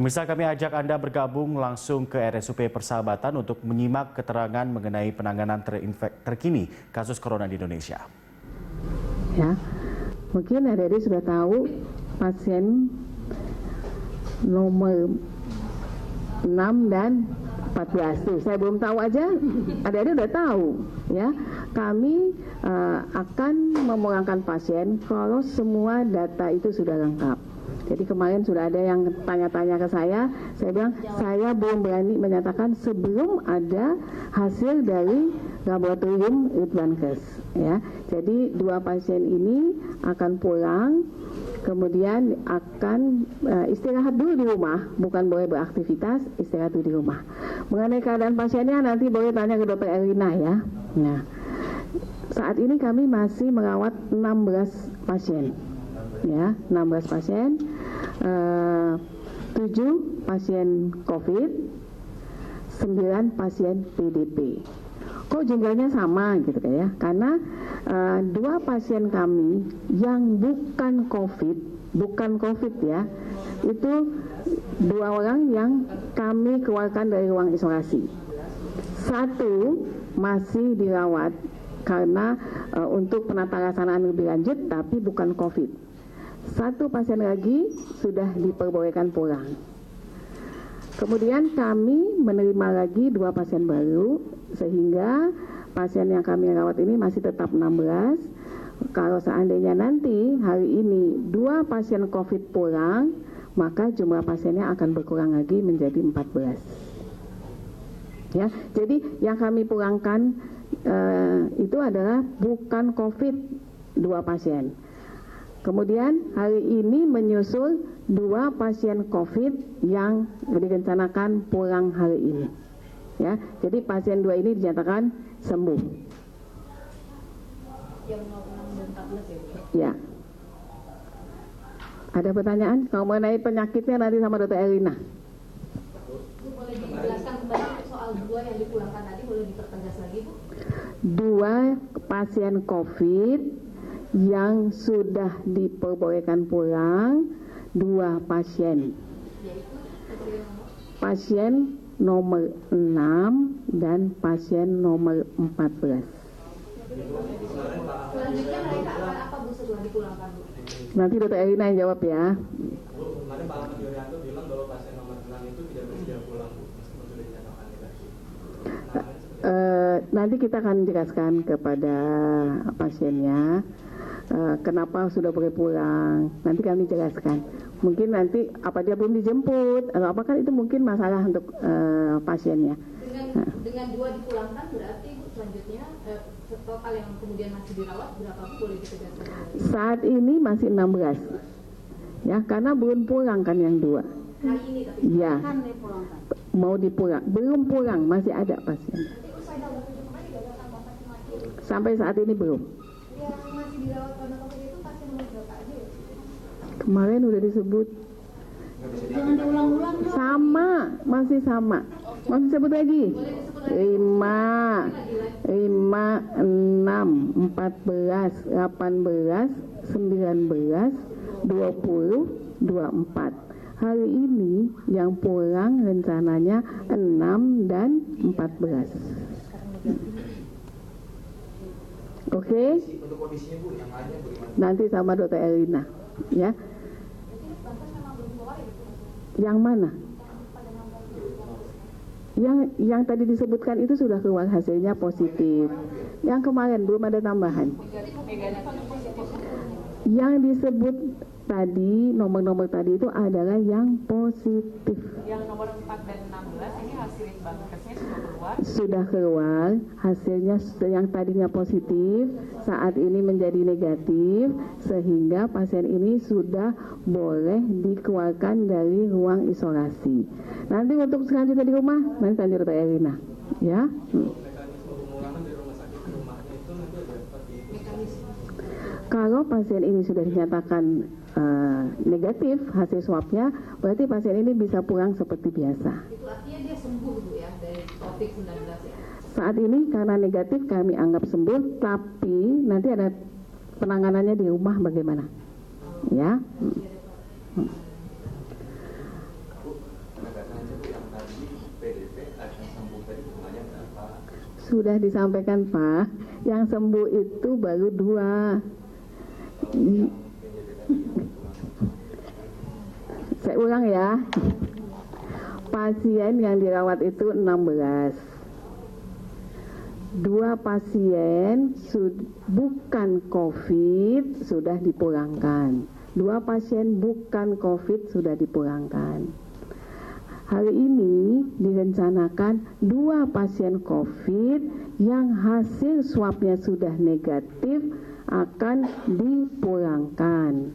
Pemirsa, kami ajak Anda bergabung langsung ke RSUP Persahabatan untuk menyimak keterangan mengenai penanganan terkini kasus corona di Indonesia. Ya, mungkin adik-adik sudah tahu pasien nomor 6 dan 14 tuh, saya belum tahu aja, adik-adik udah tahu ya. Kami akan memulangkan pasien kalau semua data itu sudah lengkap. Jadi kemarin sudah ada yang tanya-tanya ke saya bilang saya belum berani menyatakan sebelum ada hasil dari laboratorium Litbangkes ya. Jadi 2 pasien ini akan pulang, kemudian akan istirahat dulu di rumah, bukan boleh beraktivitas, istirahat dulu di rumah. Mengenai keadaan pasiennya nanti boleh tanya ke Dr. Elina ya. Nah, saat ini kami masih merawat 16 pasien. Ya, 16 pasien, 7 pasien COVID, 9 pasien PDP. Kok jumlahnya sama gitu ya? Karena 2 pasien kami yang bukan COVID ya, itu 2 orang yang kami keluarkan dari ruang isolasi. 1 masih dirawat karena untuk penata laksanaan lebih lanjut, tapi bukan COVID. 1 pasien lagi sudah diperbolehkan pulang. Kemudian kami menerima lagi 2 pasien baru, sehingga pasien yang kami rawat ini masih tetap 16. Kalau seandainya nanti hari ini 2 pasien COVID pulang, maka jumlah pasiennya akan berkurang lagi menjadi 14. Ya, jadi yang kami pulangkan itu adalah bukan COVID 2 pasien. Kemudian hari ini menyusul 2 pasien COVID yang direncanakan pulang hari ini. Ya, jadi pasien 2 ini dinyatakan sembuh. Yang 6 dan 14 ya? Ya. Ada pertanyaan? Kalau mengenai penyakitnya nanti sama Dr. Elina. Bu, boleh dijelaskan kembali soal 2 yang dipulangkan tadi, boleh dipertegas lagi Bu? 2 pasien COVID yang sudah diperbolehkan pulang, 2 pasien. Pasien nomor 6 dan pasien nomor 14. Selanjutnya mereka akan apa Bu setelah dipulangkan Bu? Nanti Dr. Elina yang jawab ya. Bu, kemarin Pak Ahmad Yuryanto bilang bahwa pasien nomor 6 itu tidak bersedia pulang Bu, meskipun sudah dinyatakan negatif. Nanti kita akan jelaskan kepada pasiennya kenapa sudah boleh pulang. Nanti kami jelaskan. Mungkin nanti apa dia belum dijemput atau apa, kan itu mungkin masalah untuk pasiennya. Dengan 2 dipulangkan berarti Bu selanjutnya total yang kemudian masih dirawat berapa Bu, boleh ditegaskan? Saat ini masih 16. Ya, karena belum pulang kan yang 2. Hari ini tapi ya, kan dipulangkan. Mau dipulang, belum pulang, masih ada pasien. Sampai saat ini belum. Yang masih dirawat karena COVID itu pasien nomor berapa aja ya? Kemarin udah disebut. Jangan diulang-ulang dong. Sama, masih sama. Masih sebut lagi. 5, 6, 14, 18, 19, 20, 24. Hari ini yang pulang rencananya 6 dan 14. Oke? Untuk kondisinya Bu, yang lainnya bagaimana? Nanti sama Dr. Elina, ya. Yang mana? Yang tadi disebutkan itu sudah keluar hasilnya positif. Yang kemarin belum ada tambahan. Yang disebut tadi, nomor-nomor tadi itu adalah yang positif. Yang nomor 4 dan 16 ini hasil Litbangkesnya sudah keluar? Sudah keluar, hasilnya yang tadinya positif saat ini menjadi negatif, sehingga pasien ini sudah boleh dikeluarkan dari ruang isolasi. Nanti untuk selanjutnya di rumah, nanti tanya Dr. Elina, ya. Kalau pasien ini sudah dinyatakan negatif hasil swabnya, berarti pasien ini bisa pulang seperti biasa. Itu artinya dia sembuh Bu ya dari COVID-19 ya? Saat ini karena negatif kami anggap sembuh, tapi nanti ada penanganannya di rumah bagaimana? Ya. Sudah disampaikan Pak, yang sembuh itu baru 2. Saya ulang ya, pasien yang dirawat itu 16. 2 pasien bukan COVID sudah dipulangkan. 2 pasien bukan COVID sudah dipulangkan. Hari ini direncanakan 2 pasien COVID yang hasil swabnya sudah negatif akan dipulangkan.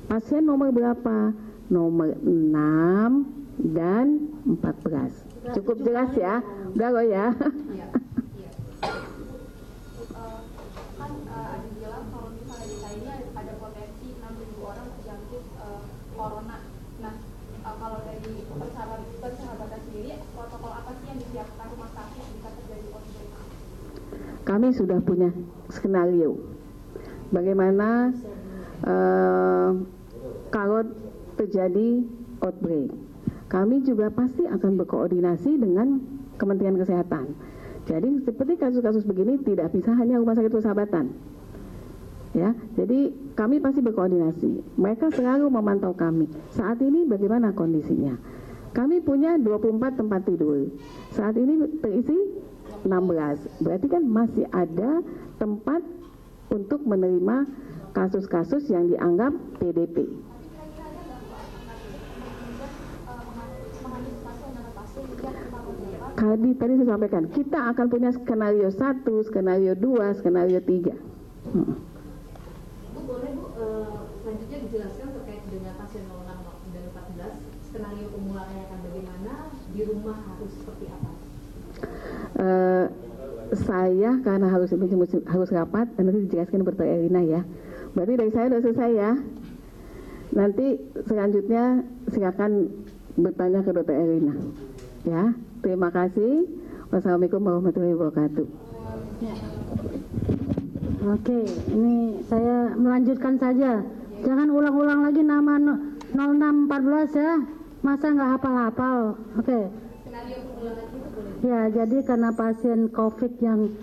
Pasien nomor berapa? Nomor 6 dan 14. Cukup jelas ya? Udah loh ya? Iya. Kan ada bilang kalau misalnya di China ada potensi 6.000 orang terjangkit corona. Nah, kalau dari persahabatan sendiri, protokol apa sih yang disiapkan rumah sakit jika terjadi outbreak? Kami sudah punya skenario bagaimana kalau terjadi outbreak. Kami juga pasti akan berkoordinasi dengan Kementerian Kesehatan. Jadi seperti kasus-kasus begini tidak bisa hanya rumah sakit persahabatan. Ya, jadi kami pasti berkoordinasi. Mereka selalu memantau kami. Saat ini bagaimana kondisinya? Kami punya 24 tempat tidur. Saat ini terisi 16. Berarti kan masih ada tempat untuk menerima kasus-kasus yang dianggap PDP. Tadi saya sampaikan, kita akan punya skenario 1, skenario 2, skenario 3. Bu, boleh Bu, selanjutnya dijelaskan terkait dengan pasien 06 dan 14, skenario pemulangannya akan bagaimana, di rumah harus seperti apa? Saya karena harus rapat, nanti dijelaskan Dr. Erlina ya. Berarti dari saya sudah selesai ya. Nanti selanjutnya silakan bertanya ke Dr. Erlina. Ya, terima kasih. Wassalamualaikum warahmatullahi wabarakatuh. Oke, ini saya melanjutkan saja. Jangan ulang-ulang lagi nama 0614 ya. Masa nggak hafal-hafal. Oke. Ya, jadi karena pasien COVID yang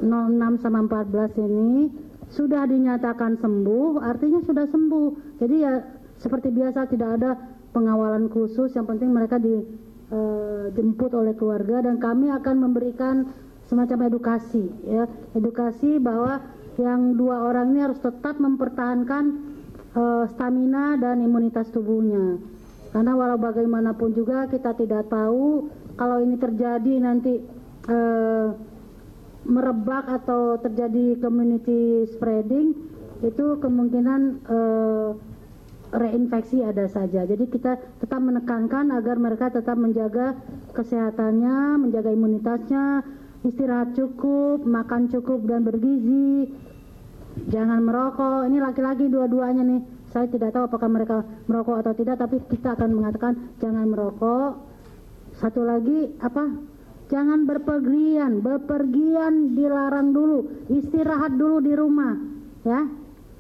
06 sama 14 ini sudah dinyatakan sembuh, artinya sudah sembuh. Jadi ya seperti biasa, tidak ada pengawalan khusus. Yang penting mereka dijemput oleh keluarga, dan kami akan memberikan semacam edukasi, ya, edukasi bahwa yang 2 orang ini harus tetap mempertahankan stamina dan imunitas tubuhnya. Karena walau bagaimanapun juga kita tidak tahu kalau ini terjadi nanti merebak atau terjadi community spreading, itu kemungkinan reinfeksi ada saja. Jadi kita tetap menekankan agar mereka tetap menjaga kesehatannya, menjaga imunitasnya, istirahat cukup, makan cukup dan bergizi, jangan merokok. Ini laki-laki dua-duanya nih. Saya tidak tahu apakah mereka merokok atau tidak, tapi kita akan mengatakan jangan merokok. Satu lagi apa? Jangan bepergian dilarang dulu, istirahat dulu di rumah, ya.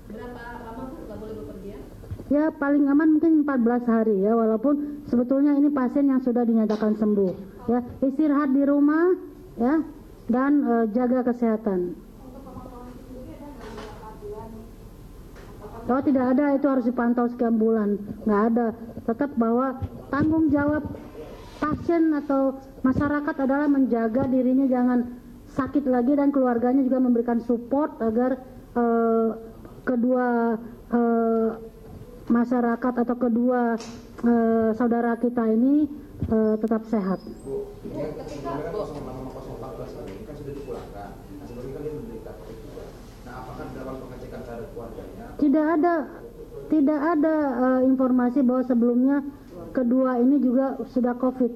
Berapa lama Bu nggak boleh bepergian? Ya paling aman mungkin 14 hari ya, walaupun sebetulnya ini pasien yang sudah dinyatakan sembuh. Ya, istirahat di rumah ya, dan jaga kesehatan. Kalau tidak ada, itu harus dipantau sekian bulan. Nggak ada. Tetap bahwa tanggung jawab pasien atau masyarakat adalah menjaga dirinya jangan sakit lagi, dan keluarganya juga memberikan support agar kedua masyarakat atau kedua saudara kita ini tetap sehat. Bu, ini sebenarnya 014 ini kan sudah dipulangkan. Nah, sebelumnya kan dia menderita COVID juga. Nah, apakah dalam pengecekan terhadap keluarganya? Tidak ada informasi bahwa sebelumnya kedua ini juga sudah COVID.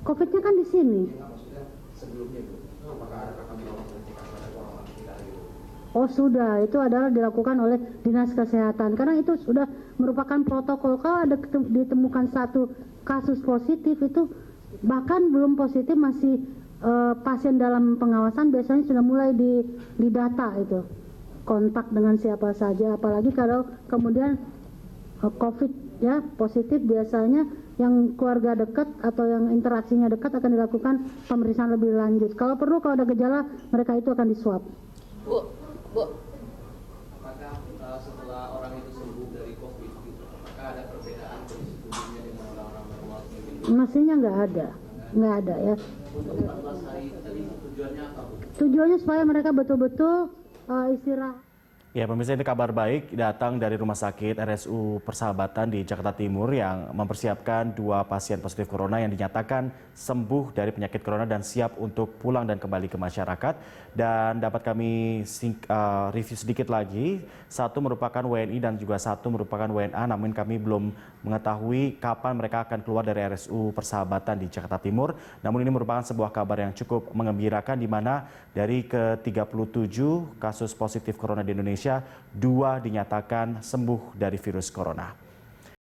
COVID-nya kan di sini. Ya, maksudnya sebelumnya Bu, apakah ada kami melakukan pengecekan terhadap orang kita itu? Oh sudah, itu adalah dilakukan oleh Dinas Kesehatan karena itu sudah merupakan protokol. Kalau ada ditemukan satu kasus positif, itu bahkan belum positif masih pasien dalam pengawasan, biasanya sudah mulai didata itu kontak dengan siapa saja. Apalagi kalau kemudian COVID ya positif, biasanya yang keluarga dekat atau yang interaksinya dekat akan dilakukan pemeriksaan lebih lanjut. Kalau perlu, kalau ada gejala, mereka itu akan diswab. Bu, apakah setelah orang itu sembuh dari COVID gitu, apakah ada perbedaan kondisi tubuhnya dengan orang-orang normal seperti itu? Mestinya nggak ada ya. Untuk 14 hari tadi tujuannya apa, Bu? Tujuannya supaya mereka betul-betul istirahat. Ya, pemirsa, ini kabar baik datang dari Rumah Sakit RSU Persahabatan di Jakarta Timur yang mempersiapkan 2 pasien positif corona yang dinyatakan sembuh dari penyakit corona dan siap untuk pulang dan kembali ke masyarakat. Dan dapat kami review sedikit lagi, 1 merupakan WNI dan juga 1 merupakan WNA, namun kami belum mengetahui kapan mereka akan keluar dari RSU Persahabatan di Jakarta Timur. Namun ini merupakan sebuah kabar yang cukup mengembirakan, di mana dari ke-37 kasus positif corona di Indonesia, 2 dinyatakan sembuh dari virus corona.